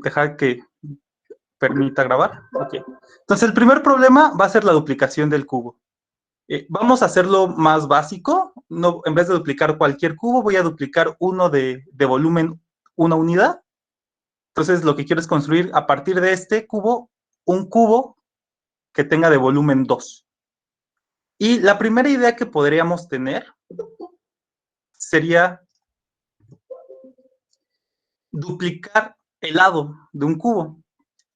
dejar que permita grabar. Ok. Entonces, el primer problema va a ser la duplicación del cubo. Vamos a hacerlo más básico. No, en vez de duplicar cualquier cubo, voy a duplicar uno de volumen, una unidad. Entonces, lo que quiero es construir a partir de este cubo, un cubo que tenga de volumen 2. Y la primera idea que podríamos tener sería duplicar el lado de un cubo.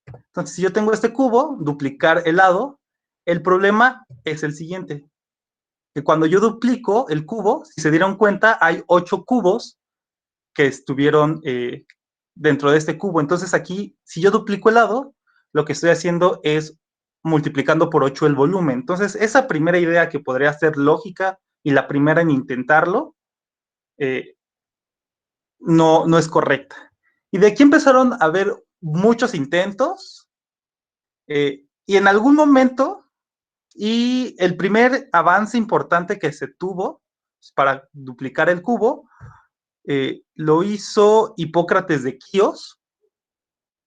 Entonces, si yo tengo este cubo, duplicar el lado, el problema es el siguiente, que cuando yo duplico el cubo, si se dieron cuenta, hay 8 cubos que estuvieron dentro de este cubo. Entonces aquí, si yo duplico el lado, lo que estoy haciendo es multiplicando por 8 el volumen. Entonces, esa primera idea que podría ser lógica y la primera en intentarlo, no es correcta. Y de aquí empezaron a haber muchos intentos, y en algún momento, y el primer avance importante que se tuvo para duplicar el cubo, lo hizo Hipócrates de Quíos.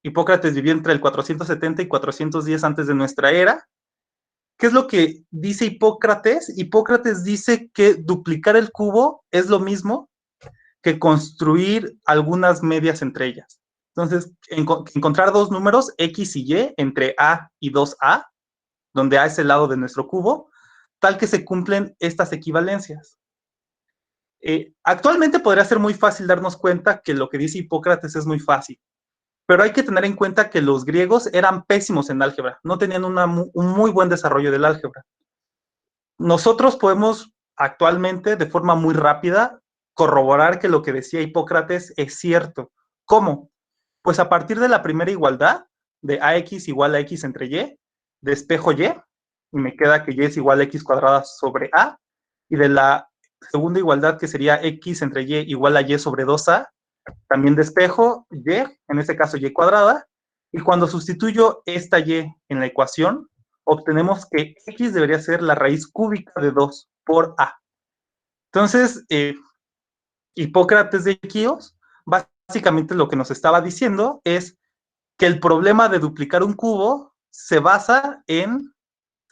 Hipócrates vivió entre el 470 y 410 antes de nuestra era. ¿Qué es lo que dice Hipócrates? Hipócrates dice que duplicar el cubo es lo mismo que construir algunas medias entre ellas. Entonces, encontrar dos números, X y Y, entre A y 2A, donde A es el lado de nuestro cubo, tal que se cumplen estas equivalencias. Actualmente podría ser muy fácil darnos cuenta que lo que dice Hipócrates es muy fácil, pero hay que tener en cuenta que los griegos eran pésimos en álgebra, no tenían un muy buen desarrollo del álgebra. Nosotros podemos actualmente, de forma muy rápida, corroborar que lo que decía Hipócrates es cierto. ¿Cómo? Pues a partir de la primera igualdad, de AX igual a X entre Y, despejo Y, y me queda que Y es igual a X cuadrada sobre A, y de la segunda igualdad, que sería X entre Y igual a Y sobre 2A, también despejo Y, en este caso Y cuadrada, y cuando sustituyo esta Y en la ecuación, obtenemos que X debería ser la raíz cúbica de 2 por A. Entonces, Hipócrates de Quíos, básicamente lo que nos estaba diciendo es que el problema de duplicar un cubo se basa en,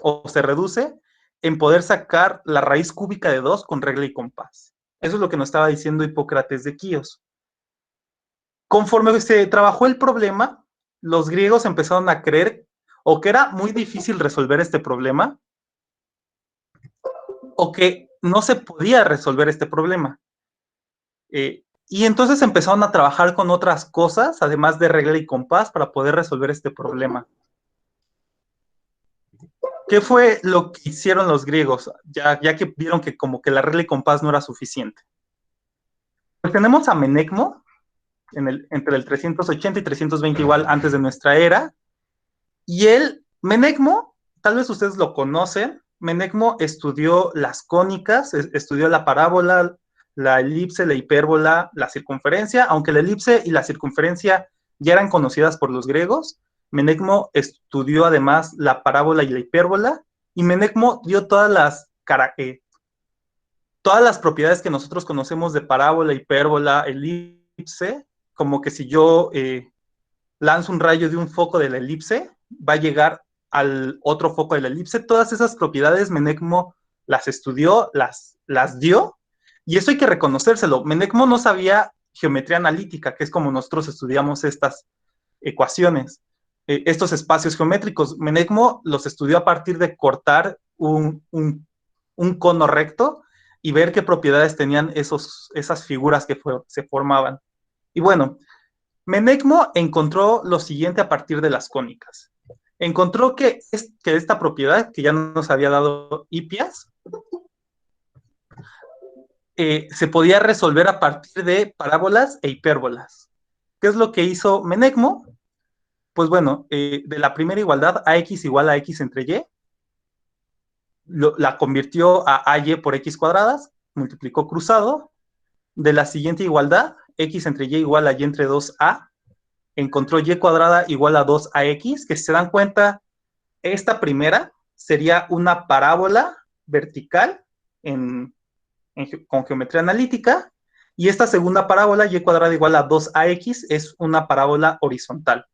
o se reduce, en poder sacar la raíz cúbica de 2 con regla y compás. Eso es lo que nos estaba diciendo Hipócrates de Quíos. Conforme se trabajó el problema, los griegos empezaron a creer o que era muy difícil resolver este problema, o que no se podía resolver este problema. Y entonces empezaron a trabajar con otras cosas, además de regla y compás, para poder resolver este problema. ¿Qué fue lo que hicieron los griegos? Ya que vieron que como que la regla y compás no era suficiente. Pues tenemos a Menecmo, entre el 380 y 320 igual antes de nuestra era, y Menecmo, tal vez ustedes lo conocen, Menecmo estudió las cónicas, estudió la parábola, la elipse, la hipérbola, la circunferencia, aunque la elipse y la circunferencia ya eran conocidas por los griegos. Menecmo estudió además la parábola y la hipérbola, y Menecmo dio todas las propiedades que nosotros conocemos de parábola, hipérbola, elipse, como que si yo lanzo un rayo de un foco de la elipse, va a llegar al otro foco de la elipse. Todas esas propiedades Menecmo las estudió, las dio, y eso hay que reconocérselo. Menecmo no sabía geometría analítica, que es como nosotros estudiamos estas ecuaciones, estos espacios geométricos. Menecmo los estudió a partir de cortar un cono recto y ver qué propiedades tenían esas figuras que se formaban. Y bueno, Menecmo encontró lo siguiente a partir de las cónicas. Encontró que esta propiedad, que ya nos había dado Hippias, se podía resolver a partir de parábolas e hipérbolas. ¿Qué es lo que hizo Menecmo? Pues bueno, de la primera igualdad, AX igual a X entre Y, la convirtió a AY por X cuadradas, multiplicó cruzado. De la siguiente igualdad, X entre Y igual a Y entre 2A, encontró Y cuadrada igual a 2AX, que si se dan cuenta, esta primera sería una parábola vertical con geometría analítica, Y esta segunda parábola, y cuadrada igual a 2ax, es una parábola horizontal.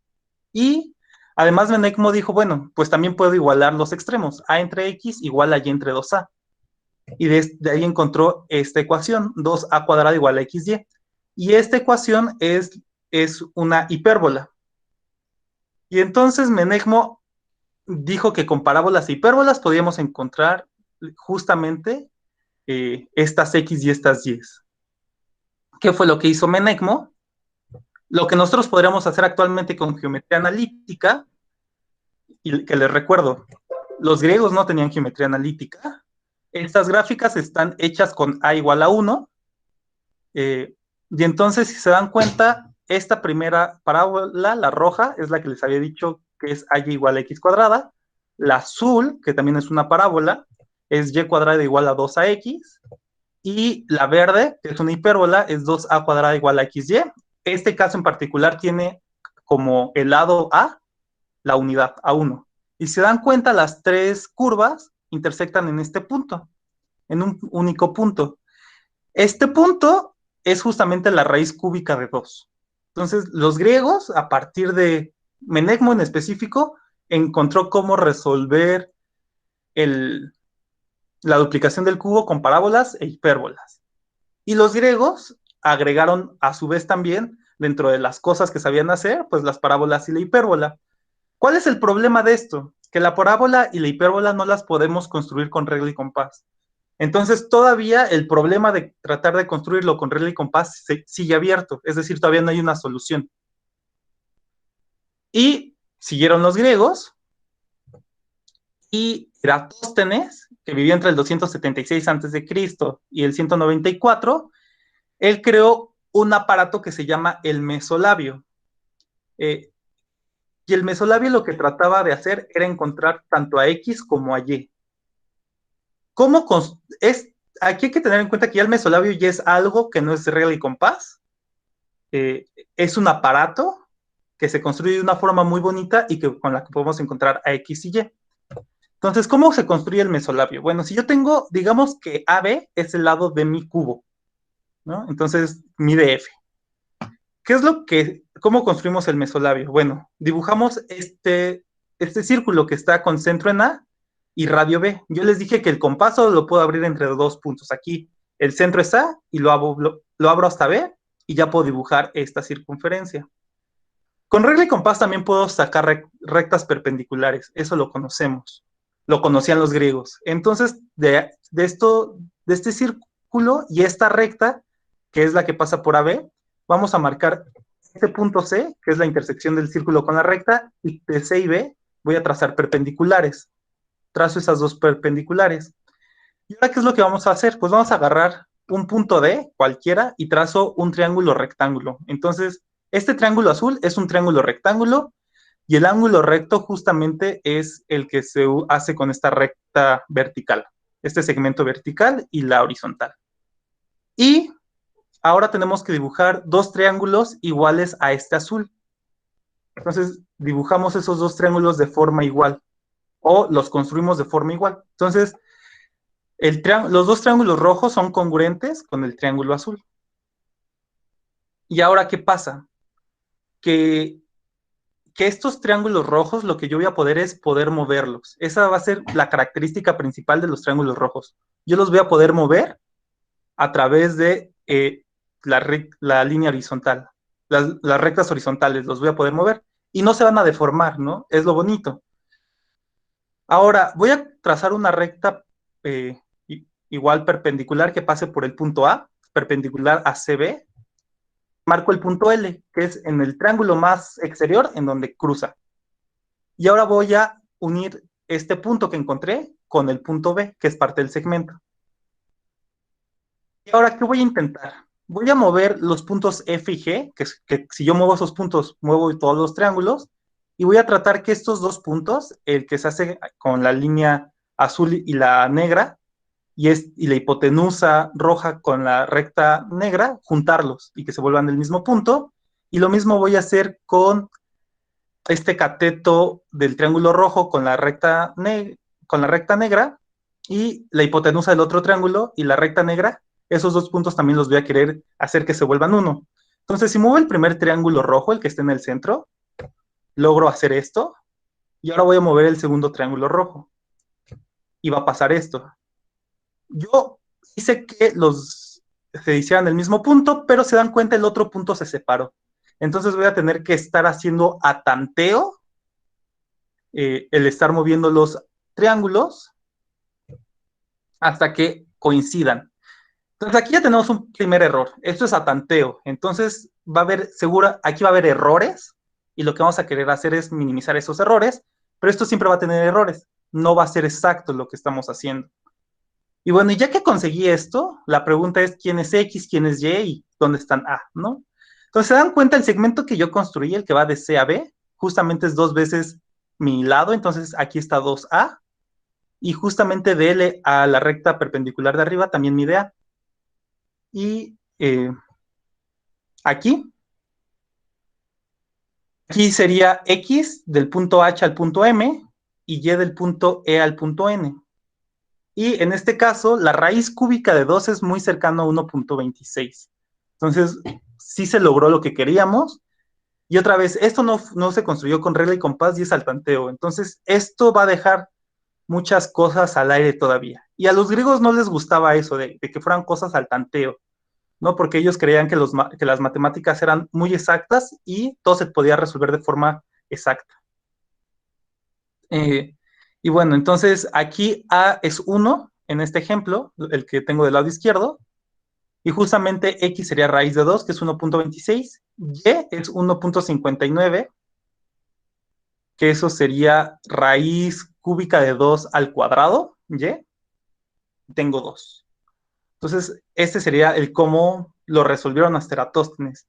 Y además Menecmo dijo, bueno, pues también puedo igualar los extremos, a entre x igual a y entre 2a. Y de ahí encontró esta ecuación, 2a cuadrada igual a xy. Y esta ecuación es una hipérbola. Y entonces Menecmo dijo que con parábolas e hipérbolas podíamos encontrar justamente estas x y estas y. ¿Qué fue lo que hizo Menecmo? Lo que nosotros podríamos hacer actualmente con geometría analítica, y que les recuerdo, los griegos no tenían geometría analítica. Estas gráficas están hechas con a igual a 1, y entonces, si se dan cuenta, esta primera parábola, la roja, es la que les había dicho que es y igual a x cuadrada. La azul, que también es una parábola, es y cuadrada igual a 2ax. Y la verde, que es una hipérbola, es 2a cuadrada igual a xy. Este caso en particular tiene como el lado a la unidad A1. Y si se dan cuenta, las tres curvas intersectan en este punto, en un único punto. Este punto es justamente la raíz cúbica de 2. Entonces, los griegos, a partir de Menecmo en específico, encontró cómo resolver la duplicación del cubo con parábolas e hipérbolas. Y los griegos agregaron a su vez también, dentro de las cosas que sabían hacer, pues las parábolas y la hipérbola. ¿Cuál es el problema de esto? Que la parábola y la hipérbola no las podemos construir con regla y compás. Entonces, todavía el problema de tratar de construirlo con regla y compás sigue abierto, es decir, todavía no hay una solución. Y siguieron los griegos, y Eratóstenes, que vivió entre el 276 a.C. y el 194, él creó un aparato que se llama el mesolabio. Y el mesolabio lo que trataba de hacer era encontrar tanto a X como a Y. ¿Cómo aquí hay que tener en cuenta que ya el mesolabio ya es algo que no es regla y compás. Es un aparato que se construye de una forma muy bonita y con la que podemos encontrar a X y Y. Entonces, ¿cómo se construye el mesolabio? Bueno, si yo tengo, digamos que AB es el lado de mi cubo, ¿no? Entonces, mide F. ¿Cómo construimos el mesolabio? Bueno, dibujamos este círculo que está con centro en A y radio B. Yo les dije que el compás lo puedo abrir entre dos puntos. Aquí el centro es A y lo abro hasta B y ya puedo dibujar esta circunferencia. Con regla y compás también puedo sacar rectas perpendiculares. Eso lo conocemos. Lo conocían los griegos. Entonces, de este círculo y esta recta, que es la que pasa por AB, vamos a marcar este punto C, que es la intersección del círculo con la recta, y de C y B voy a trazar perpendiculares. Trazo esas dos perpendiculares. ¿Y ahora qué es lo que vamos a hacer? Pues vamos a agarrar un punto D, cualquiera, y trazo un triángulo rectángulo. Entonces, este triángulo azul es un triángulo rectángulo, y el ángulo recto justamente es el que se hace con esta recta vertical, este segmento vertical y la horizontal. Y ahora tenemos que dibujar dos triángulos iguales a este azul. Entonces, dibujamos esos dos triángulos de forma igual, o los construimos de forma igual. Entonces, los dos triángulos rojos son congruentes con el triángulo azul. ¿Y ahora qué pasa? Que estos triángulos rojos, lo que yo voy a poder es poder moverlos. Esa va a ser la característica principal de los triángulos rojos. Yo los voy a poder mover a través de la línea horizontal. Las rectas horizontales los voy a poder mover y no se van a deformar, ¿no? Es lo bonito. Ahora, voy a trazar una recta igual perpendicular que pase por el punto A, perpendicular a CB. Marco el punto L, que es en el triángulo más exterior en donde cruza. Y ahora voy a unir este punto que encontré con el punto B, que es parte del segmento. Y ahora, ¿qué voy a intentar? Voy a mover los puntos F y G, que si yo muevo esos puntos, muevo todos los triángulos, y voy a tratar que estos dos puntos, el que se hace con la línea azul y la negra, y la hipotenusa roja con la recta negra, juntarlos y que se vuelvan del mismo punto. Y lo mismo voy a hacer con este cateto del triángulo rojo con la recta negra y la hipotenusa del otro triángulo y la recta negra, esos dos puntos también los voy a querer hacer que se vuelvan uno. Entonces, si muevo el primer triángulo rojo, el que está en el centro, logro hacer esto, y ahora voy a mover el segundo triángulo rojo, y va a pasar esto. Yo hice que se hicieran el mismo punto, pero se dan cuenta el otro punto se separó. Entonces voy a tener que estar haciendo a tanteo, el estar moviendo los triángulos hasta que coincidan. Entonces aquí ya tenemos un primer error. Esto es a tanteo. Entonces va a haber, seguro, aquí va a haber errores y lo que vamos a querer hacer es minimizar esos errores, pero esto siempre va a tener errores. No va a ser exacto lo que estamos haciendo. Y bueno, y ya que conseguí esto, la pregunta es quién es X, quién es Y y dónde están A, ¿no? Entonces se dan cuenta el segmento que yo construí, el que va de C a B, justamente es 2 veces mi lado, entonces aquí está 2A, y justamente de L a la recta perpendicular de arriba también mide A. Y aquí, aquí sería X del punto H al punto M y Y del punto E al punto N. Y en este caso, la raíz cúbica de 2 es muy cercano a 1.26. Entonces, sí se logró lo que queríamos. Y otra vez, esto no se construyó con regla y compás y es al tanteo. Entonces, esto va a dejar muchas cosas al aire todavía. Y a los griegos no les gustaba eso, de que fueran cosas al tanteo, ¿no? Porque ellos creían que las matemáticas eran muy exactas y todo se podía resolver de forma exacta. Eh, y bueno, entonces aquí A es 1 en este ejemplo, el que tengo del lado izquierdo, y justamente X sería raíz de 2, que es 1.26, Y es 1.59, que eso sería raíz cúbica de 2 al cuadrado, Y, tengo 2. Entonces, este sería el cómo lo resolvieron hasta Eratóstenes.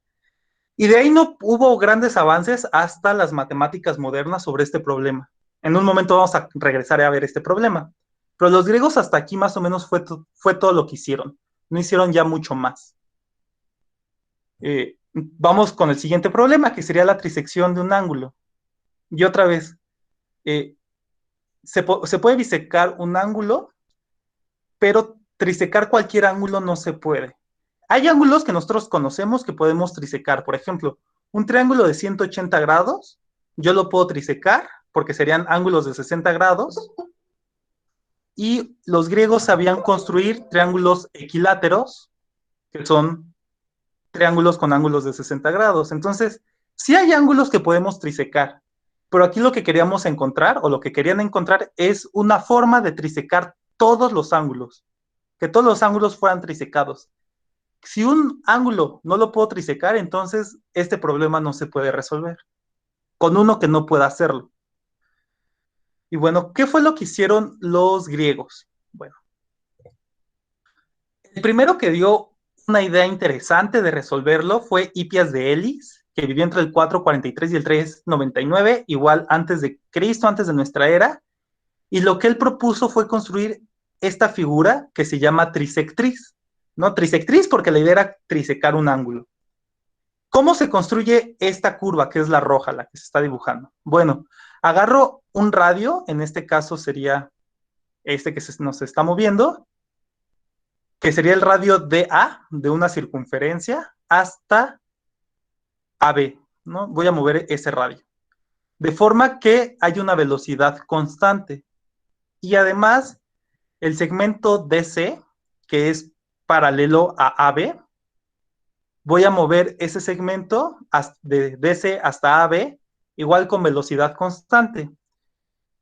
Y de ahí no hubo grandes avances hasta las matemáticas modernas sobre este problema. En un momento vamos a regresar a ver este problema. Pero los griegos hasta aquí más o menos fue todo lo que hicieron. No hicieron ya mucho más. Vamos con el siguiente problema, que sería la trisección de un ángulo. Y otra vez, eh, se puede bisecar un ángulo, pero trisecar cualquier ángulo no se puede. Hay ángulos que nosotros conocemos que podemos trisecar. Por ejemplo, un triángulo de 180 grados, yo lo puedo trisecar porque serían ángulos de 60 grados. Y los griegos sabían construir triángulos equiláteros, que son triángulos con ángulos de 60 grados. Entonces, sí hay ángulos que podemos trisecar, pero aquí lo que queríamos encontrar, o lo que querían encontrar, es una forma de trisecar todos los ángulos, que todos los ángulos fueran trisecados. Si un ángulo no lo puedo trisecar, entonces este problema no se puede resolver, con uno que no pueda hacerlo. Y bueno, ¿qué fue lo que hicieron los griegos? Bueno, el primero que dio una idea interesante de resolverlo fue Hipias de Elis, que vivió entre el 443 y el 399, igual antes de Cristo, antes de nuestra era, y lo que él propuso fue construir esta figura que se llama trisectriz, ¿no? Trisectriz porque la idea era trisecar un ángulo. ¿Cómo se construye esta curva, que es la roja, la que se está dibujando? Bueno, agarro un radio, en este caso sería este que nos está moviendo, que sería el radio DA, de una circunferencia, hasta AB, ¿no? Voy a mover ese radio. De forma que hay una velocidad constante. Y además, el segmento DC, que es paralelo a AB, voy a mover ese segmento de DC hasta AB, igual con velocidad constante.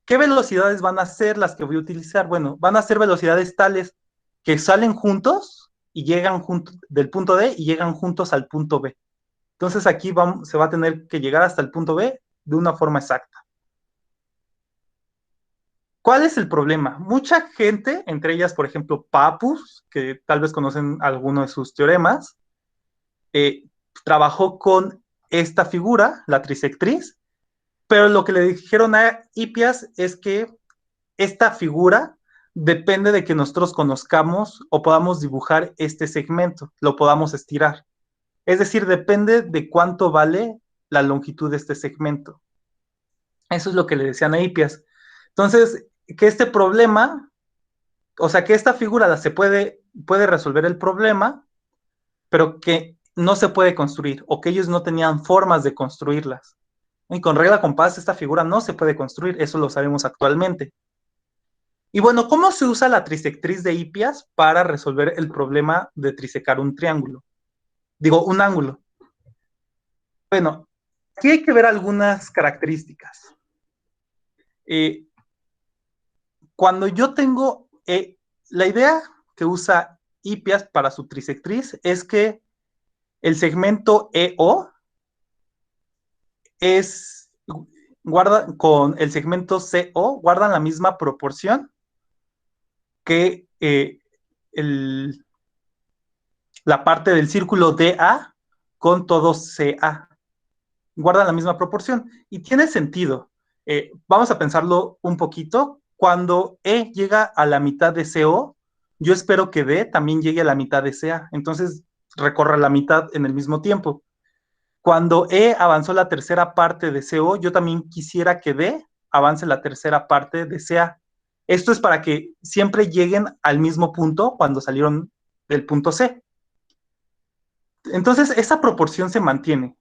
¿Qué velocidades van a ser las que voy a utilizar? Bueno, van a ser velocidades tales que salen juntos y llegan juntos del punto D y llegan juntos al punto B. Entonces aquí se va a tener que llegar hasta el punto B de una forma exacta. ¿Cuál es el problema? Mucha gente, entre ellas, por ejemplo, Pappus, que tal vez conocen alguno de sus teoremas, eh, trabajó con esta figura, la trisectriz, pero lo que le dijeron a Hipias es que esta figura depende de que nosotros conozcamos o podamos dibujar este segmento, lo podamos estirar. Es decir, depende de cuánto vale la longitud de este segmento. Eso es lo que le decían a Hipias. Entonces, que este problema, O sea que esta figura puede resolver el problema, pero que no se puede construir, o que ellos no tenían formas de construirlas. Y con regla compás esta figura no se puede construir, eso lo sabemos actualmente. Y bueno, ¿cómo se usa la trisectriz de Hippias para resolver el problema de trisecar un triángulo? Digo, un ángulo. Bueno, aquí hay que ver algunas características. Eh, cuando yo tengo, la idea que usa Hippias para su trisectriz es que el segmento EO guarda con el segmento CO, guardan la misma proporción que la parte del círculo DA con todo CA. Guardan la misma proporción y tiene sentido. Vamos a pensarlo un poquito. Cuando E llega a la mitad de CO, yo espero que D también llegue a la mitad de CA. Entonces recorra la mitad en el mismo tiempo. Cuando E avanzó la tercera parte de CO, yo también quisiera que D avance la tercera parte de CA. Esto es para que siempre lleguen al mismo punto cuando salieron del punto C. Entonces, esa proporción se mantiene.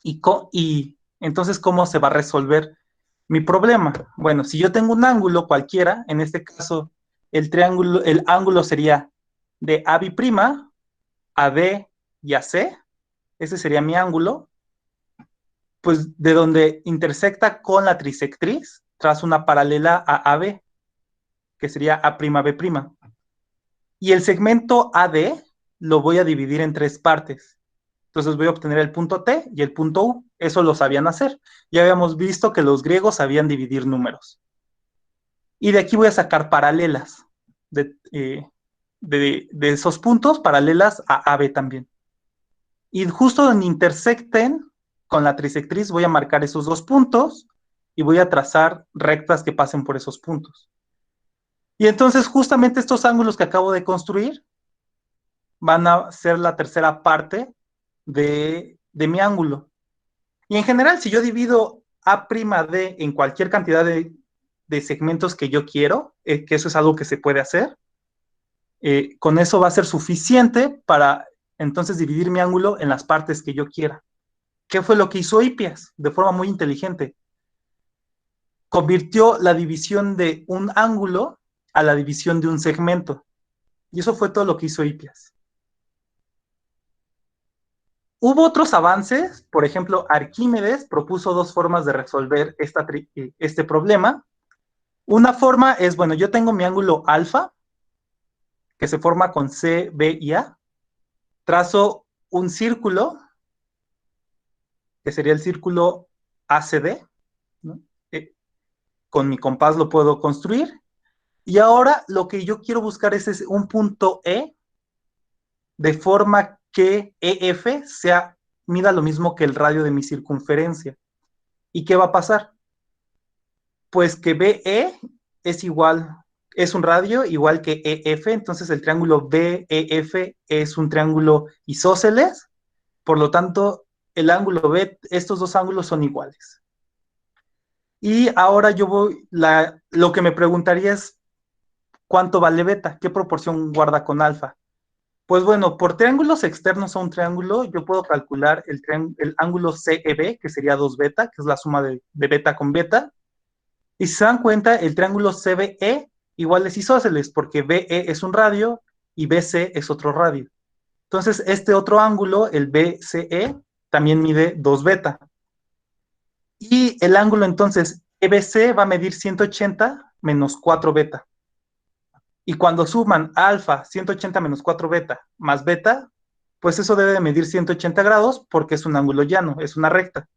Y entonces, ¿cómo se va a resolver mi problema? Bueno, si yo tengo un ángulo cualquiera, en este caso, el ángulo sería de AB' a B y a C, ese sería mi ángulo, pues de donde intersecta con la trisectriz, tras una paralela a AB, que sería A'B'. Y el segmento AD lo voy a dividir en tres partes. Entonces voy a obtener el punto T y el punto U. Eso lo sabían hacer. Ya habíamos visto que los griegos sabían dividir números. Y de aquí voy a sacar paralelas de esos puntos, paralelas a AB también. Y justo donde intersecten con la trisectriz voy a marcar esos dos puntos y voy a trazar rectas que pasen por esos puntos. Y entonces justamente estos ángulos que acabo de construir van a ser la tercera parte de mi ángulo. Y en general, si yo divido A'D en cualquier cantidad de segmentos que yo quiero, que eso es algo que se puede hacer, con eso va a ser suficiente para entonces dividir mi ángulo en las partes que yo quiera. ¿Qué fue lo que hizo Hippias? De forma muy inteligente. Convirtió la división de un ángulo a la división de un segmento. Y eso fue todo lo que hizo Hippias. Hubo otros avances, por ejemplo, Arquímedes propuso dos formas de resolver este problema. Una forma es, bueno, yo tengo mi ángulo alfa, que se forma con C, B y A. Trazo un círculo, que sería el círculo ACD, ¿no? Con mi compás lo puedo construir. Y ahora lo que yo quiero buscar es un punto E, de forma que EF mida lo mismo que el radio de mi circunferencia. ¿Y qué va a pasar? Pues que BE es un radio igual que EF, entonces el triángulo BEF es un triángulo isósceles, por lo tanto, el ángulo B, estos dos ángulos son iguales. Y ahora lo que me preguntaría es, ¿cuánto vale beta? ¿Qué proporción guarda con alfa? Pues bueno, por triángulos externos a un triángulo, yo puedo calcular el ángulo CEB, que sería 2 beta, que es la suma de beta con beta. Y si se dan cuenta, el triángulo CBE igual es isósceles, porque BE es un radio y BC es otro radio. Entonces, este otro ángulo, el BCE, también mide 2 beta. Y el ángulo entonces EBC va a medir 180 menos 4 beta. Y cuando suman alfa 180 menos 4 beta más beta, pues eso debe de medir 180 grados porque es un ángulo llano, es una recta.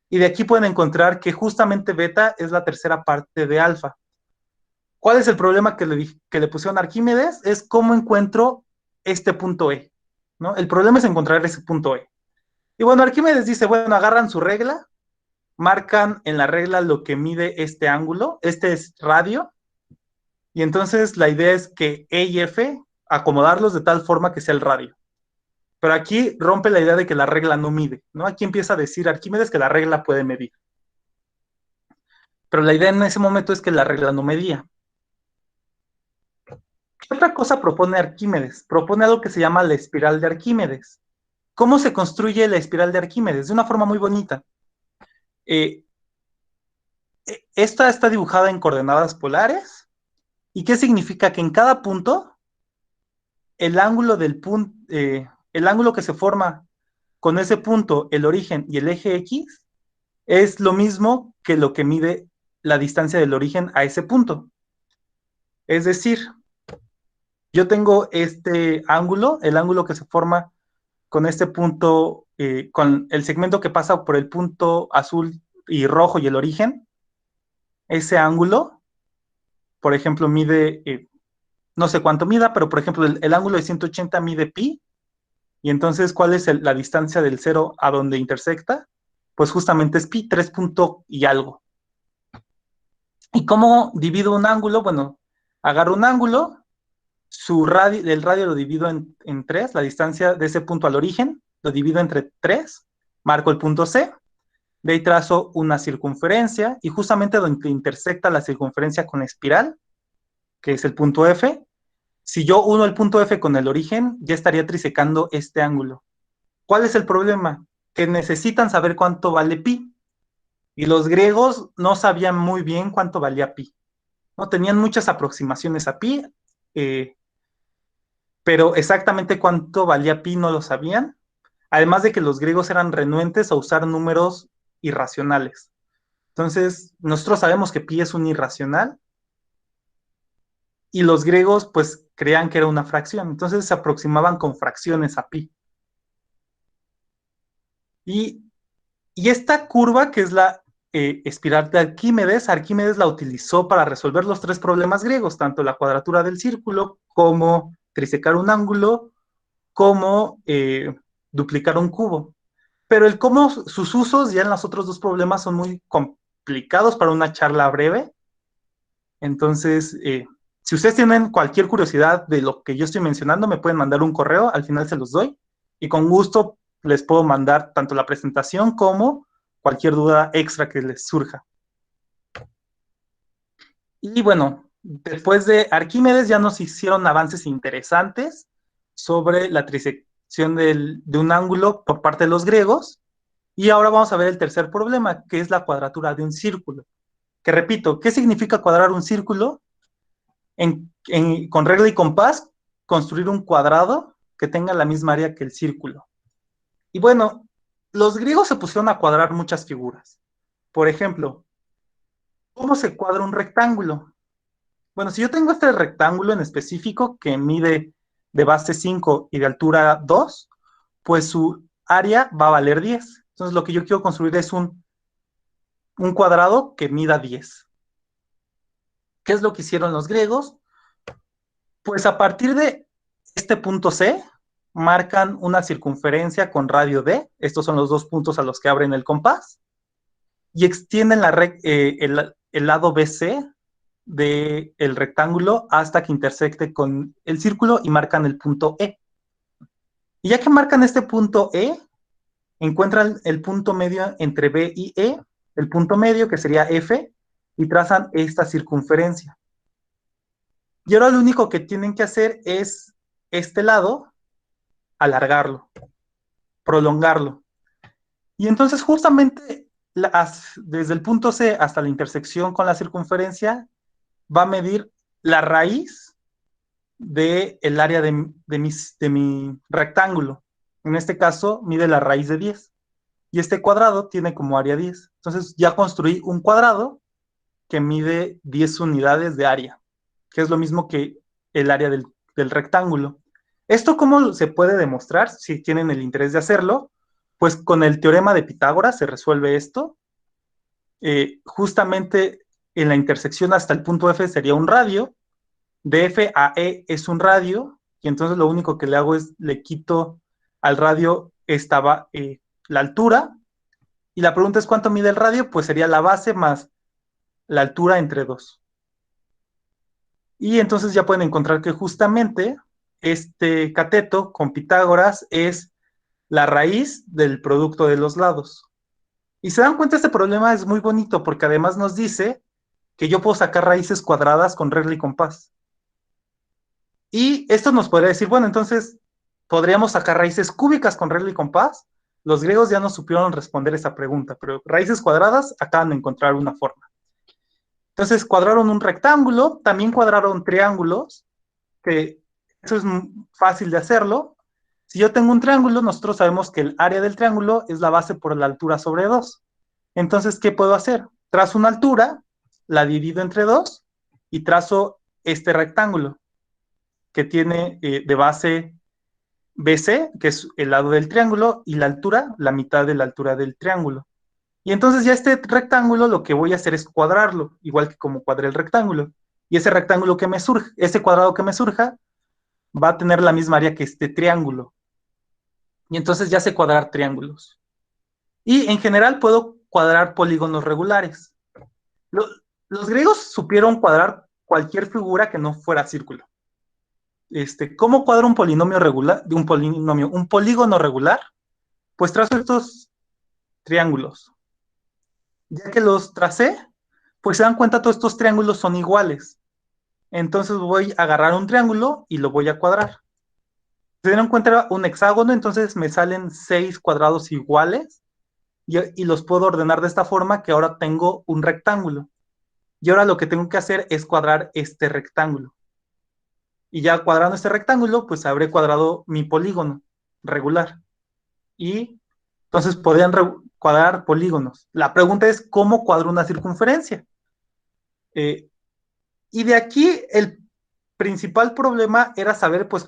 Y de aquí pueden encontrar que justamente beta es la tercera parte de alfa. ¿Cuál es el problema que le pusieron a Arquímedes? Es cómo encuentro este punto E, ¿no? El problema es encontrar ese punto E. Y bueno, Arquímedes dice, bueno, agarran su regla, marcan en la regla lo que mide este ángulo, este es radio, y entonces la idea es que E y F, acomodarlos de tal forma que sea el radio. Pero aquí rompe la idea de que la regla no mide, ¿no? Aquí empieza a decir Arquímedes que la regla puede medir. Pero la idea en ese momento es que la regla no medía. ¿Qué otra cosa propone Arquímedes? Propone algo que se llama la espiral de Arquímedes. ¿Cómo se construye la espiral de Arquímedes? De una forma muy bonita. Eh, Esta está dibujada en coordenadas polares. ¿Y qué significa? Que en cada punto, el ángulo el ángulo que se forma con ese punto, el origen y el eje X, es lo mismo que lo que mide la distancia del origen a ese punto. Es decir, yo tengo este ángulo, el ángulo que se forma con este punto, con el segmento que pasa por el punto azul y rojo y el origen, ese ángulo, por ejemplo, mide, no sé cuánto mida, pero por ejemplo, el ángulo de 180 mide pi, y entonces, ¿cuál es la distancia del cero a donde intersecta? Pues justamente es pi, 3 punto y algo. ¿Y cómo divido un ángulo? Bueno, agarro un ángulo, el radio lo divido en 3, la distancia de ese punto al origen, lo divido entre 3, marco el punto C, de ahí trazo una circunferencia, y justamente donde intersecta la circunferencia con la espiral, que es el punto F, si yo uno el punto F con el origen, ya estaría trisecando este ángulo. ¿Cuál es el problema? Que necesitan saber cuánto vale pi, y los griegos no sabían muy bien cuánto valía pi. ¿No? Tenían muchas aproximaciones a pi, eh, pero exactamente cuánto valía pi no lo sabían, además de que los griegos eran renuentes a usar números irracionales. Entonces, nosotros sabemos que pi es un irracional, y los griegos pues creían que era una fracción, entonces se aproximaban con fracciones a pi. Y, y esta curva, que es la espiral de Arquímedes, Arquímedes la utilizó para resolver los tres problemas griegos, tanto la cuadratura del círculo, como trisecar un ángulo, como duplicar un cubo. Pero el cómo sus usos ya en los otros dos problemas son muy complicados para una charla breve. Entonces, si ustedes tienen cualquier curiosidad de lo que yo estoy mencionando, me pueden mandar un correo, al final se los doy, y con gusto les puedo mandar tanto la presentación como cualquier duda extra que les surja. Y bueno, después de Arquímedes ya nos hicieron avances interesantes sobre la trisección de un ángulo por parte de los griegos, y ahora vamos a ver el tercer problema, que es la cuadratura de un círculo. Que repito, ¿qué significa cuadrar un círculo? Con regla y compás, construir un cuadrado que tenga la misma área que el círculo. Y bueno, los griegos se pusieron a cuadrar muchas figuras. Por ejemplo, ¿cómo se cuadra un rectángulo? Bueno, si yo tengo este rectángulo en específico que mide de base 5 y de altura 2, pues su área va a valer 10. Entonces lo que yo quiero construir es un cuadrado que mida 10. ¿Qué es lo que hicieron los griegos? Pues a partir de este punto C, marcan una circunferencia con radio D, estos son los dos puntos a los que abren el compás, y extienden el lado BC del rectángulo hasta que intersecte con el círculo y marcan el punto E. Y ya que marcan este punto E, encuentran el punto medio entre B y E, el punto medio que sería F, y trazan esta circunferencia. Y ahora lo único que tienen que hacer es este lado, alargarlo, prolongarlo. Y entonces justamente desde el punto C hasta la intersección con la circunferencia va a medir la raíz del área de mi rectángulo. En este caso mide la raíz de 10. Y este cuadrado tiene como área 10. Entonces ya construí un cuadrado que mide 10 unidades de área, que es lo mismo que el área del rectángulo. ¿Esto cómo se puede demostrar? Si tienen el interés de hacerlo, pues con el teorema de Pitágoras se resuelve esto. Justamente en la intersección hasta el punto F sería un radio, de F a E es un radio, y entonces lo único que le hago es le quito al radio la altura, y la pregunta es ¿cuánto mide el radio? Pues sería la base más la altura entre 2. Y entonces ya pueden encontrar que justamente este cateto con Pitágoras es la raíz del producto de los lados. Y se dan cuenta, este problema es muy bonito porque además nos dice que yo puedo sacar raíces cuadradas con regla y compás. Y esto nos podría decir, bueno, entonces podríamos sacar raíces cúbicas con regla y compás. Los griegos ya no supieron responder esa pregunta, pero raíces cuadradas acaban de encontrar una forma. Entonces cuadraron un rectángulo, también cuadraron triángulos, que eso es fácil de hacerlo. Si yo tengo un triángulo, nosotros sabemos que el área del triángulo es la base por la altura sobre 2. Entonces, ¿qué puedo hacer? Trazo una altura, la divido entre 2 y trazo este rectángulo que tiene de base BC, que es el lado del triángulo, y la altura, la mitad de la altura del triángulo. Y entonces ya este rectángulo lo que voy a hacer es cuadrarlo, igual que como cuadré el rectángulo. Y ese rectángulo que me surge, ese cuadrado que me surja, va a tener la misma área que este triángulo. Y entonces ya sé cuadrar triángulos. Y en general puedo cuadrar polígonos regulares. Lo, los griegos supieron cuadrar cualquier figura que no fuera círculo. ¿Cómo cuadro un polinomio regular, un polígono regular? Pues trazo estos triángulos. Ya que los tracé, pues se dan cuenta todos estos triángulos son iguales. Entonces voy a agarrar un triángulo y lo voy a cuadrar. Se dieron cuenta un hexágono, entonces me salen 6 cuadrados iguales y los puedo ordenar de esta forma que ahora tengo un rectángulo. Y ahora lo que tengo que hacer es cuadrar este rectángulo. Y ya cuadrando este rectángulo, pues habré cuadrado mi polígono regular. Y entonces podrían cuadrar polígonos. La pregunta es, ¿cómo cuadro una circunferencia? Y de aquí el principal problema era saber, pues,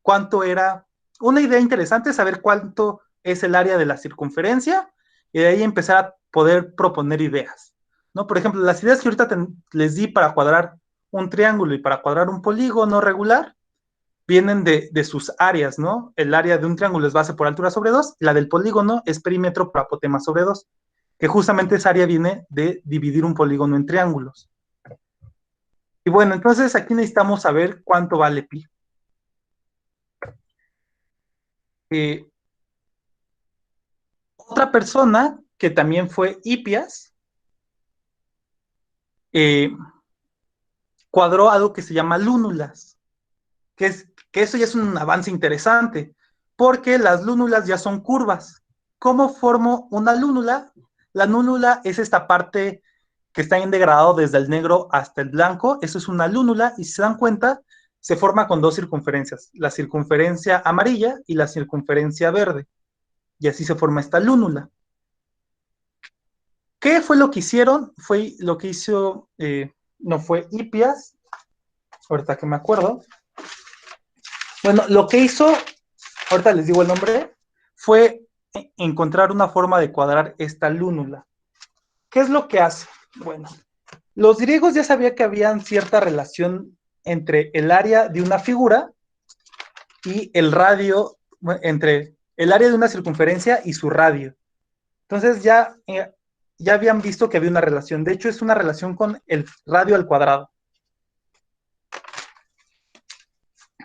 cuánto era. Una idea interesante es saber cuánto es el área de la circunferencia y de ahí empezar a poder proponer ideas, ¿no? Por ejemplo, las ideas que ahorita les di para cuadrar un triángulo y para cuadrar un polígono regular vienen de sus áreas, ¿no? El área de un triángulo es base por altura sobre 2, la del polígono es perímetro por apotema sobre 2, que justamente esa área viene de dividir un polígono en triángulos. Y bueno, entonces aquí necesitamos saber cuánto vale pi. Eh, Otra persona que también fue Hipias eh, cuadró algo que se llama lúnulas, que eso ya es un avance interesante, porque las lúnulas ya son curvas. ¿Cómo formo una lúnula? La lúnula es esta parte que está en degradado desde el negro hasta el blanco, eso es una lúnula, y si se dan cuenta, se forma con dos circunferencias, la circunferencia amarilla y la circunferencia verde, y así se forma esta lúnula. ¿Qué fue lo que hicieron? Fue lo que hizo, no fue Hipias, ahorita que me acuerdo. Bueno, lo que hizo, ahorita les digo el nombre, fue encontrar una forma de cuadrar esta lúnula. ¿Qué es lo que hace? Bueno, los griegos ya sabían que había cierta relación entre el área de una figura y el radio, entre el área de una circunferencia y su radio. Entonces ya habían visto que había una relación. De hecho, es una relación con el radio al cuadrado.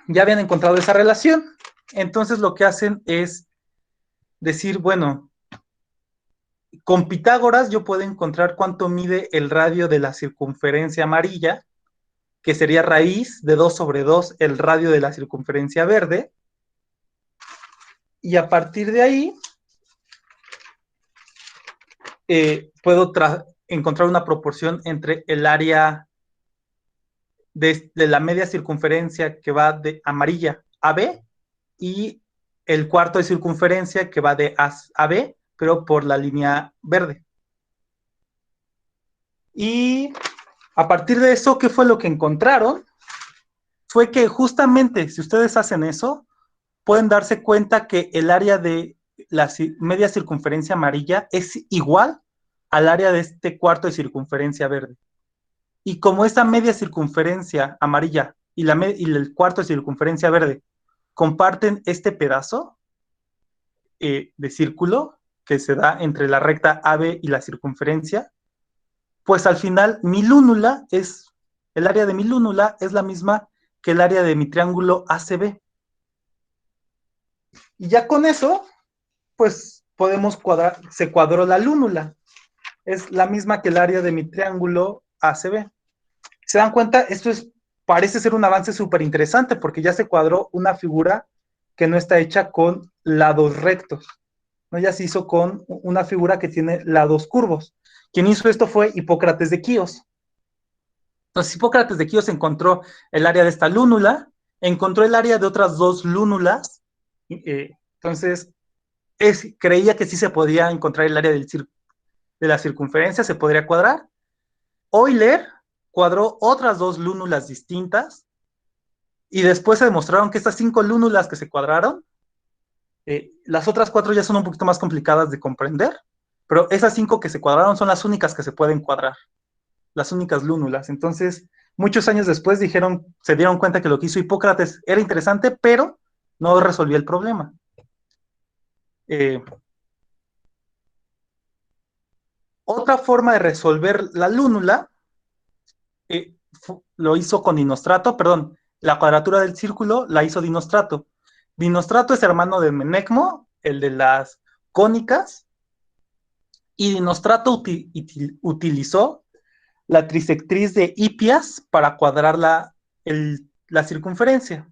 Ya habían encontrado esa relación. Entonces lo que hacen es decir, bueno, con Pitágoras yo puedo encontrar cuánto mide el radio de la circunferencia amarilla, que sería raíz de 2 sobre 2 el radio de la circunferencia verde. Y a partir de ahí puedo encontrar una proporción entre el área de la media circunferencia que va de amarilla a B y el cuarto de circunferencia que va de A B, pero por la línea verde. Y a partir de eso, ¿qué fue lo que encontraron? Fue que justamente si ustedes hacen eso, pueden darse cuenta que el área de la media circunferencia amarilla es igual al área de este cuarto de circunferencia verde. Y como esta media circunferencia amarilla y el cuarto de circunferencia verde comparten este pedazo de círculo que se da entre la recta AB y la circunferencia, pues al final el área de mi lúnula es la misma que el área de mi triángulo ACB. Y ya con eso, pues podemos se cuadró la lúnula. Es la misma que el área de mi triángulo ACB. ¿Se dan cuenta? Esto es parece ser un avance súper interesante porque ya se cuadró una figura que no está hecha con lados rectos, ¿no? Ya se hizo con una figura que tiene lados curvos. Quien hizo esto fue Hipócrates de Quíos. Entonces, Hipócrates de Quíos encontró el área de esta lúnula, encontró el área de otras dos lúnulas, entonces creía que sí se podía encontrar el área de la circunferencia, se podría cuadrar. Euler cuadró otras dos lúnulas distintas y después se demostraron que estas 5 lúnulas que se cuadraron, las otras 4 ya son un poquito más complicadas de comprender, pero esas 5 que se cuadraron son las únicas que se pueden cuadrar, las únicas lúnulas. Entonces, muchos años después se dieron cuenta que lo que hizo Hipócrates era interesante, pero no resolvía el problema. Otra forma de resolver la lúnula lo hizo con Dinostrato, perdón, la cuadratura del círculo la hizo Dinostrato. Dinostrato es hermano de Menecmo, el de las cónicas, y Dinostrato utilizó la trisectriz de Hipias para cuadrar la circunferencia.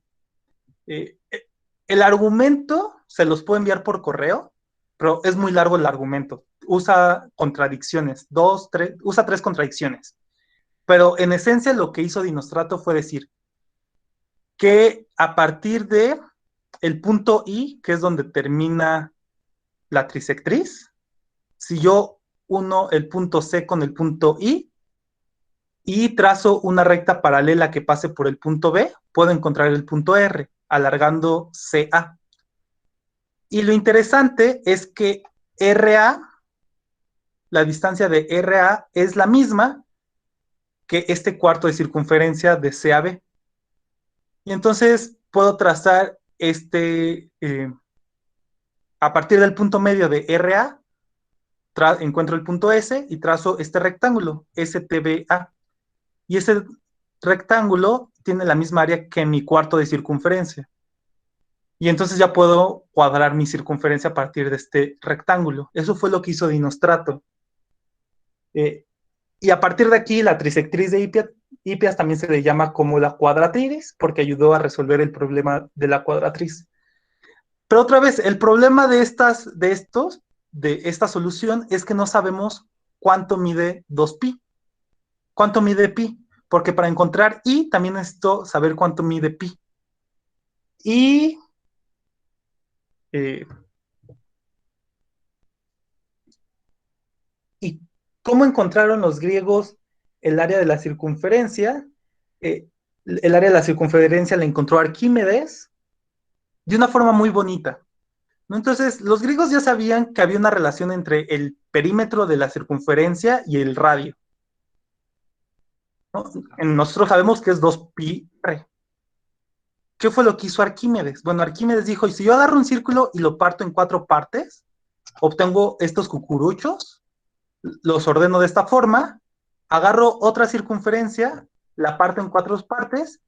El argumento se los puedo enviar por correo, pero es muy largo el argumento. Usa contradicciones, usa 3 contradicciones. Pero en esencia lo que hizo Dinostrato fue decir que a partir de el punto I, que es donde termina la trisectriz, si yo uno el punto C con el punto I y trazo una recta paralela que pase por el punto B, puedo encontrar el punto R, alargando CA. Y lo interesante es que RA, la distancia de RA es la misma que este cuarto de circunferencia de CAB. Y entonces puedo trazar a partir del punto medio de RA, encuentro el punto S y trazo este rectángulo, STBA. Y ese rectángulo tiene la misma área que mi cuarto de circunferencia. Y entonces ya puedo cuadrar mi circunferencia a partir de este rectángulo. Eso fue lo que hizo Dinostrato. Y a partir de aquí, la trisectriz de Hipias también se le llama como la cuadratriz, porque ayudó a resolver el problema de la cuadratriz. Pero otra vez, el problema de esta solución es que no sabemos cuánto mide 2pi. ¿Cuánto mide pi? Porque para encontrar i también necesito saber cuánto mide pi. Y ¿y cómo encontraron los griegos el área de la circunferencia? El área de la circunferencia la encontró Arquímedes de una forma muy bonita, ¿no? Entonces, los griegos ya sabían que había una relación entre el perímetro de la circunferencia y el radio, ¿no? Nosotros sabemos que es 2pi r. ¿Qué fue lo que hizo Arquímedes? Bueno, Arquímedes dijo, y si yo agarro un círculo y lo parto en 4 partes, obtengo estos cucuruchos, los ordeno de esta forma, agarro otra circunferencia, la parto en 4 partes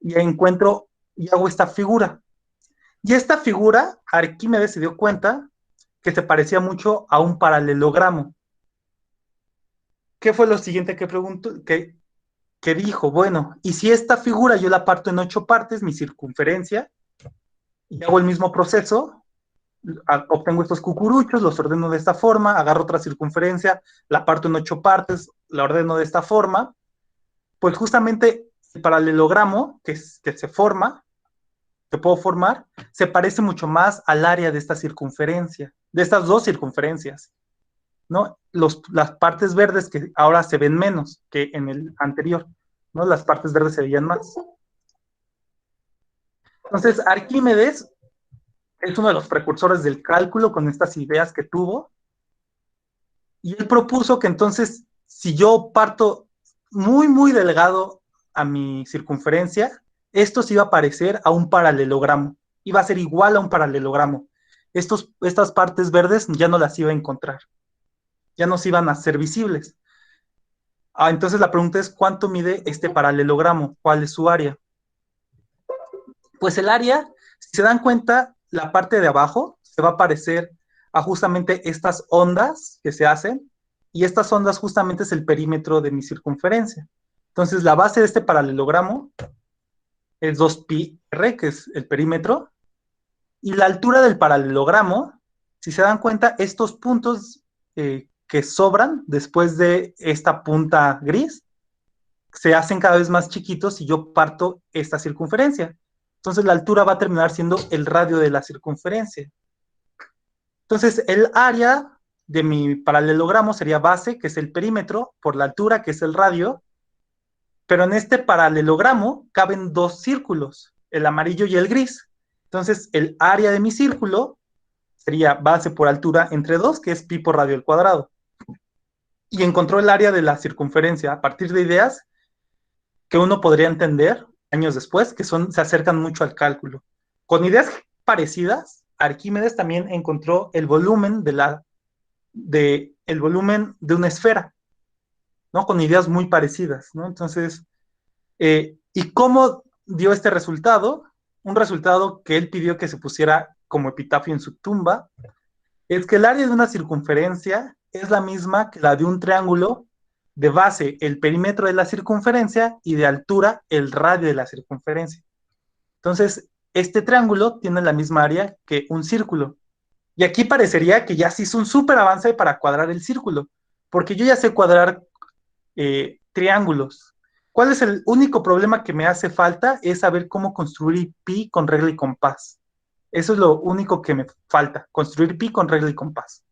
y encuentro y hago esta figura. Y esta figura, Arquímedes se dio cuenta que se parecía mucho a un paralelogramo. ¿Qué fue lo siguiente que preguntó? Que dijo, bueno, y si esta figura yo la parto en 8 partes, mi circunferencia, y hago el mismo proceso, obtengo estos cucuruchos, los ordeno de esta forma, agarro otra circunferencia, la parto en 8 partes, la ordeno de esta forma, pues justamente el paralelogramo que se forma, que puedo formar, se parece mucho más al área de esta circunferencia, de estas 2 circunferencias, ¿no? Las partes verdes que ahora se ven menos que en el anterior, ¿no? Las partes verdes se veían más. Entonces, Arquímedes es uno de los precursores del cálculo con estas ideas que tuvo, y él propuso que entonces, si yo parto muy, muy delgado a mi circunferencia, esto se iba a parecer a un paralelogramo, iba a ser igual a un paralelogramo. Estas partes verdes ya no las iba a encontrar, ya no se iban a ser visibles. Entonces la pregunta es, ¿cuánto mide este paralelogramo? ¿Cuál es su área? Pues el área, si se dan cuenta, la parte de abajo se va a parecer a justamente estas ondas que se hacen, y estas ondas justamente es el perímetro de mi circunferencia. Entonces, la base de este paralelogramo es 2πr, que es el perímetro, y la altura del paralelogramo, si se dan cuenta, estos puntos que sobran después de esta punta gris, se hacen cada vez más chiquitos si yo parto esta circunferencia. Entonces la altura va a terminar siendo el radio de la circunferencia. Entonces el área de mi paralelogramo sería base, que es el perímetro, por la altura, que es el radio, pero en este paralelogramo caben dos círculos, el amarillo y el gris. Entonces el área de mi círculo sería base por altura entre 2, que es pi por radio al cuadrado. Y encontró el área de la circunferencia a partir de ideas que uno podría entender años después, que se acercan mucho al cálculo. Con ideas parecidas, Arquímedes también encontró el volumen el volumen de una esfera, ¿no? Con ideas muy parecidas, ¿no? Entonces, ¿y cómo dio este resultado? Un resultado que él pidió que se pusiera como epitafio en su tumba, es que el área de una circunferencia es la misma que la de un triángulo, de base el perímetro de la circunferencia y de altura el radio de la circunferencia. Entonces, este triángulo tiene la misma área que un círculo. Y aquí parecería que ya se hizo un súper avance para cuadrar el círculo, porque yo ya sé cuadrar triángulos. ¿Cuál es el único problema que me hace falta? Es saber cómo construir pi con regla y compás. Eso es lo único que me falta, construir pi con regla y compás.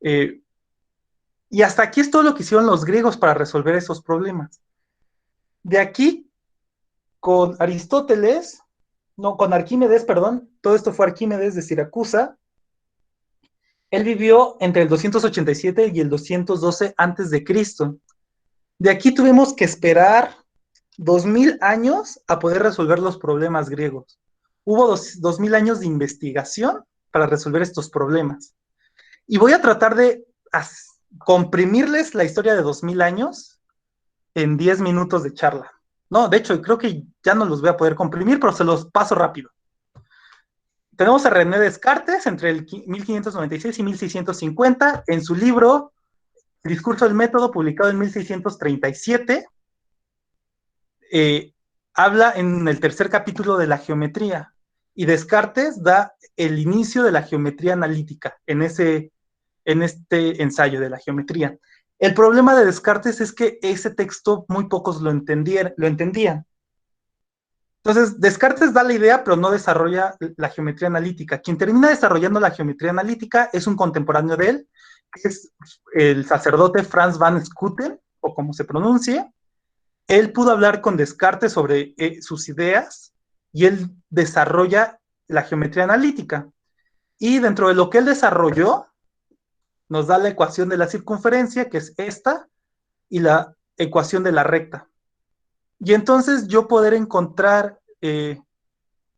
Y hasta aquí es todo lo que hicieron los griegos para resolver esos problemas. De aquí, con Aristóteles, no, con Arquímedes, perdón, todo esto fue Arquímedes de Siracusa. Él vivió entre el 287 y el 212 antes de Cristo. De aquí tuvimos que esperar 2000 años a poder resolver los problemas griegos. Hubo 2000 años de investigación para resolver estos problemas. Y voy a tratar de comprimirles la historia de 2000 años en 10 minutos de charla. No, de hecho, creo que ya no los voy a poder comprimir, pero se los paso rápido. Tenemos a René Descartes entre el 1596 y 1650 en su libro El discurso del método, publicado en 1637. Habla en el tercer capítulo de la geometría y Descartes da el inicio de la geometría analítica en este ensayo de la geometría. El problema de Descartes es que ese texto muy pocos lo entendían. Entonces, Descartes da la idea, pero no desarrolla la geometría analítica. Quien termina desarrollando la geometría analítica es un contemporáneo de él, que es el sacerdote Franz van Schooten, o como se pronuncie. Él pudo hablar con Descartes sobre sus ideas y él desarrolla la geometría analítica. Y dentro de lo que él desarrolló, nos da la ecuación de la circunferencia, que es esta, y la ecuación de la recta. Y entonces yo poder encontrar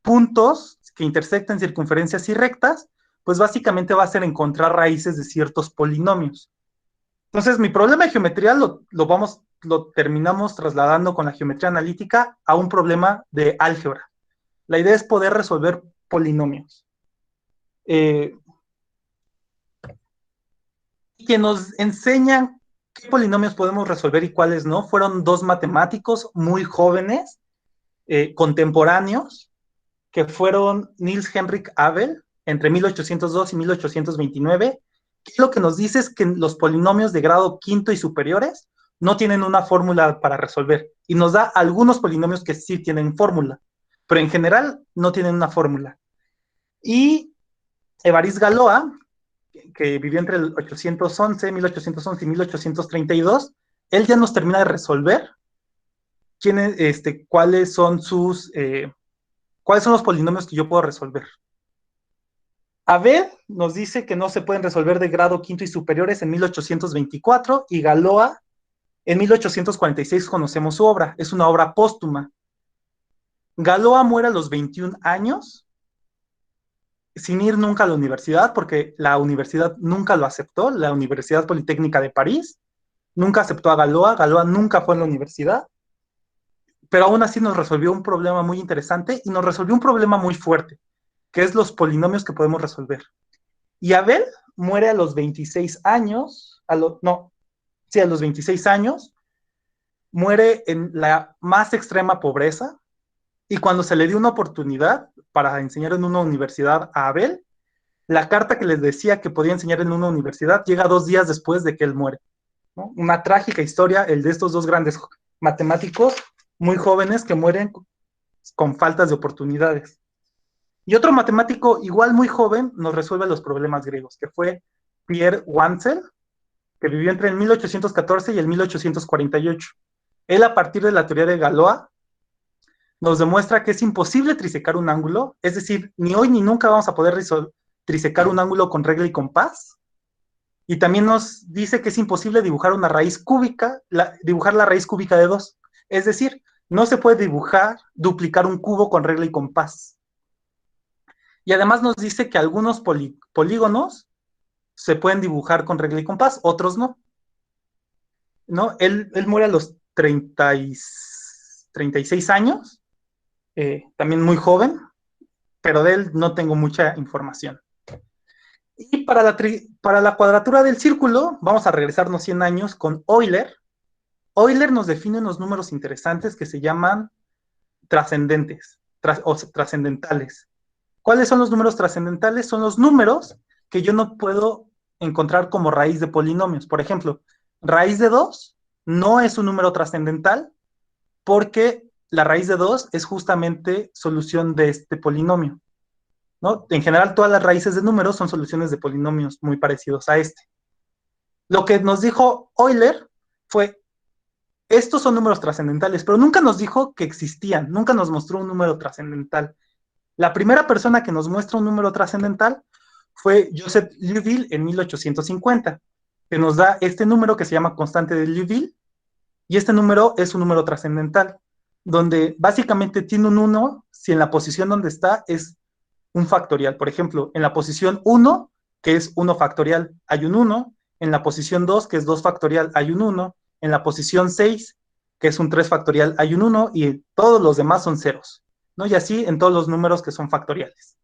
puntos que intersecten circunferencias y rectas, pues básicamente va a ser encontrar raíces de ciertos polinomios. Entonces mi problema de geometría lo terminamos trasladando con la geometría analítica a un problema de álgebra. La idea es poder resolver polinomios. Que nos enseñan qué polinomios podemos resolver y cuáles no, fueron dos matemáticos muy jóvenes, contemporáneos, que fueron Niels Henrik Abel, entre 1802 y 1829, que lo que nos dice es que los polinomios de grado quinto y superiores no tienen una fórmula para resolver, y nos da algunos polinomios que sí tienen fórmula, pero en general no tienen una fórmula. Y Évariste Galois, que vivió entre el 1811 y 1832, él ya nos termina de resolver cuáles son los polinomios que yo puedo resolver. Abel nos dice que no se pueden resolver de grado quinto y superiores en 1824 y Galois en 1846 conocemos su obra, es una obra póstuma. Galois muere a los 21 años sin ir nunca a la universidad, porque la universidad nunca lo aceptó, la Universidad Politécnica de París nunca aceptó a Galois, Galois nunca fue a la universidad, pero aún así nos resolvió un problema muy interesante y nos resolvió un problema muy fuerte, que es los polinomios que podemos resolver. Y Abel muere a los 26 años, a los 26 años, muere en la más extrema pobreza, y cuando se le dio una oportunidad para enseñar en una universidad a Abel, la carta que les decía que podía enseñar en una universidad llega 2 días después de que él muere, ¿no? Una trágica historia, el de estos dos grandes matemáticos muy jóvenes que mueren con faltas de oportunidades. Y otro matemático igual muy joven nos resuelve los problemas griegos, que fue Pierre Wansel, que vivió entre el 1814 y el 1848. Él, a partir de la teoría de Galois, nos demuestra que es imposible trisecar un ángulo, es decir, ni hoy ni nunca vamos a poder trisecar un ángulo con regla y compás. Y también nos dice que es imposible dibujar una raíz cúbica, dibujar la raíz cúbica de 2. Es decir, no se puede duplicar un cubo con regla y compás. Y además nos dice que algunos polígonos se pueden dibujar con regla y compás, otros no. ¿No? Él muere a los 36 años, también muy joven, pero de él no tengo mucha información. Y para la cuadratura del círculo, vamos a regresarnos 100 años con Euler. Euler nos define unos números interesantes que se llaman trascendentes o trascendentales. ¿Cuáles son los números trascendentales? Son los números que yo no puedo encontrar como raíz de polinomios. Por ejemplo, raíz de 2 no es un número trascendental porque la raíz de 2 es justamente solución de este polinomio, ¿no? En general, todas las raíces de números son soluciones de polinomios muy parecidos a este. Lo que nos dijo Euler fue, estos son números trascendentales, pero nunca nos dijo que existían, nunca nos mostró un número trascendental. La primera persona que nos muestra un número trascendental fue Joseph Liouville en 1850, que nos da este número que se llama constante de Liouville, y este número es un número trascendental, donde básicamente tiene un 1 si en la posición donde está es un factorial. Por ejemplo, en la posición 1, que es 1 factorial, hay un 1, en la posición 2, que es 2 factorial, hay un 1, en la posición 6, que es un 3 factorial, hay un 1, y todos los demás son ceros, ¿no? Y así en todos los números que son factoriales.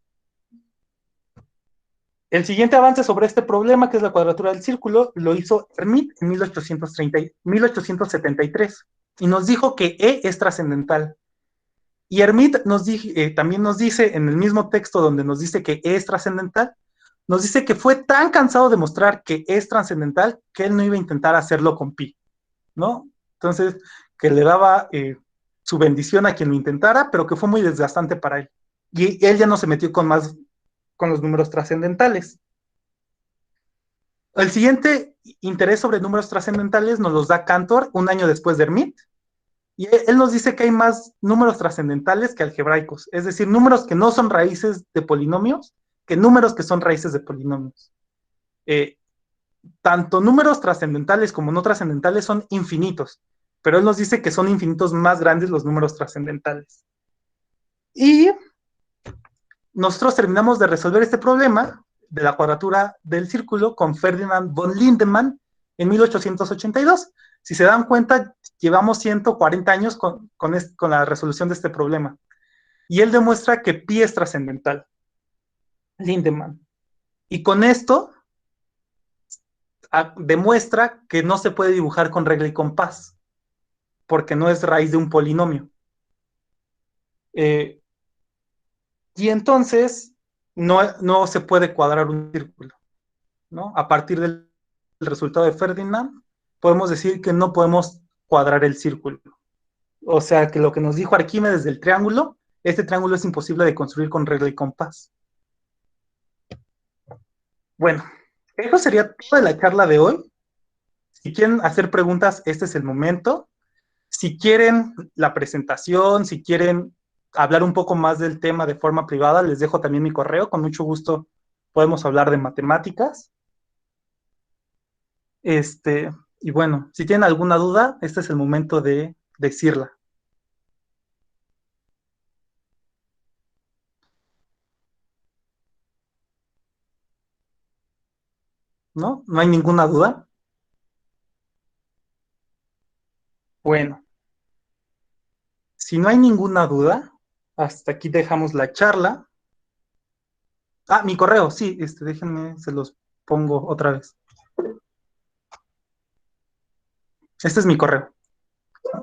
El siguiente avance sobre este problema, que es la cuadratura del círculo, lo hizo Hermite en 1873 y nos dijo que E es trascendental. Y Hermite también nos dice, en el mismo texto donde nos dice que E es trascendental, nos dice que fue tan cansado de mostrar que E es trascendental que él no iba a intentar hacerlo con pi, ¿no? Entonces, que le daba su bendición a quien lo intentara, pero que fue muy desgastante para él. Y él ya no se metió con los números trascendentales. El siguiente interés sobre números trascendentales nos los da Cantor un año después de Hermite, y él nos dice que hay más números trascendentales que algebraicos, es decir, números que no son raíces de polinomios, que números que son raíces de polinomios. Tanto números trascendentales como no trascendentales son infinitos, pero él nos dice que son infinitos más grandes los números trascendentales. Y nosotros terminamos de resolver este problema de la cuadratura del círculo con Ferdinand von Lindemann en 1882. Si se dan cuenta, llevamos 140 años con la resolución de este problema. Y él demuestra que pi es trascendental. Lindemann. Y con esto demuestra que no se puede dibujar con regla y compás, porque no es raíz de un polinomio. Y entonces no se puede cuadrar un círculo, ¿no? A partir del resultado de Ferdinand, podemos decir que no podemos cuadrar el círculo. O sea, que lo que nos dijo Arquímedes del triángulo, este triángulo es imposible de construir con regla y compás. Bueno, eso sería toda la charla de hoy. Si quieren hacer preguntas, este es el momento. Si quieren la presentación, si quieren hablar un poco más del tema de forma privada, les dejo también mi correo. Con mucho gusto podemos hablar de matemáticas. Y bueno, si tienen alguna duda, este es el momento de decirla. ¿No? ¿No hay ninguna duda? Bueno, si no hay ninguna duda, hasta aquí dejamos la charla. Ah, mi correo, sí, déjenme, se los pongo otra vez. Este es mi correo.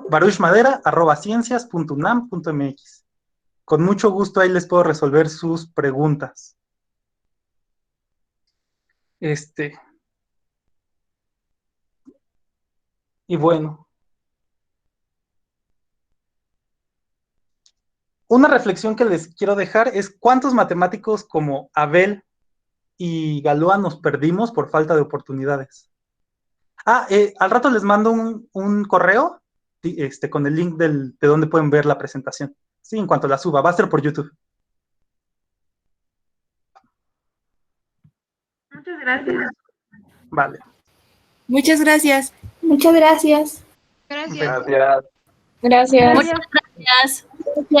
baruchmadera@ciencias.unam.mx. Con mucho gusto ahí les puedo resolver sus preguntas. Y bueno, una reflexión que les quiero dejar es cuántos matemáticos como Abel y Galois nos perdimos por falta de oportunidades. Al rato les mando un correo con el link de donde pueden ver la presentación. Sí, en cuanto la suba, va a ser por YouTube. Muchas gracias. Vale. Muchas gracias. Muchas gracias. Gracias. Gracias. Gracias. Muchas gracias.